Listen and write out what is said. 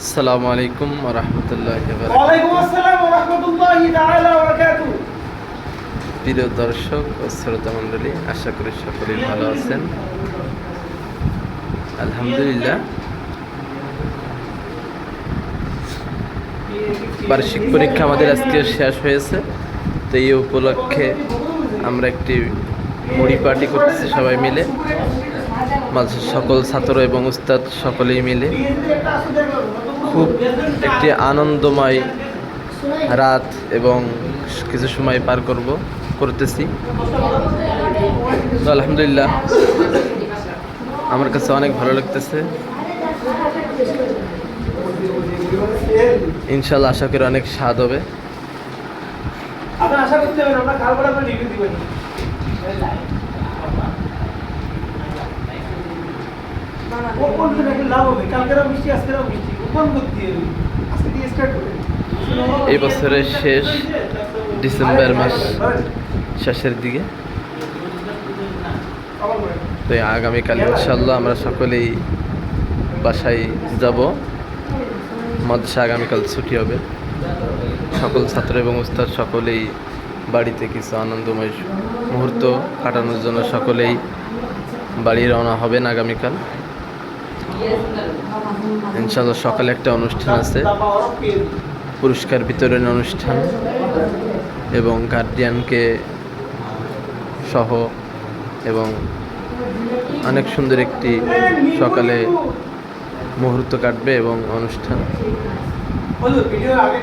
আসসালামু আলাইকুম ওয়া রাহমাতুল্লাহি ওয়া ওয়ালাইকুম বারাকাতুহু। আসসালাম ওয়া রাহমাতুল্লাহি তাআলা ওয়া বারাকাতুহু। প্রিয় দর্শক ও শ্রোতা মণ্ডলী, আশা করি সকলেই ভালো আছেন। আলহামদুলিল্লাহ, বার্ষিক পরীক্ষা আমাদের আজকে শেষ হয়েছে। তো এই উপলক্ষে আমরা একটি মুড়ি পার্টি করতেছি সবাই মিলে, মাদ্রাসার সকল ছাত্র এবং উস্তাদ সকলেই মিলে। খুব একটি আনন্দময় রাত এবং কিছু সময় পার করতেছি। তো আলহামদুলিল্লাহ, আমার কাছে অনেক ভালো লাগতেছে। ইনশাল্লাহ আশা করি অনেক স্বাদ হবে। আপনারা আশা করতে পারেন আমরা খাওয়া পরে আপনারা রিভিউ দিবেন। কোন দিন একটা লাভ হবে, কালকেরও মিষ্টি আজকেরও মিষ্টি, কোন করতে হবে আজকে দিয়ে স্টার্ট করেন। এই বছরের শেষ ডিসেম্বর মাস শেষের দিকে। তো আগামীকাল ইনশাল্লাহ আমরা সকলেই বাসায় যাব। মাদ্রাসা আগামীকাল ছুটি হবে। সকল ছাত্র এবং উস্তাদ সকলেই বাড়িতে কিছু আনন্দময় মুহূর্ত কাটানোর জন্য সকলেই বাড়ি রওনা হবেন আগামীকাল। ইনশাল্লাহ সকালে একটা অনুষ্ঠান আছে, পুরস্কার বিতরণ অনুষ্ঠান, এবং গার্ডিয়ানকে সহ, এবং অনেক সুন্দর একটি সকালে মুহূর্ত কাটবে এবং অনুষ্ঠান। ভিডিও আগে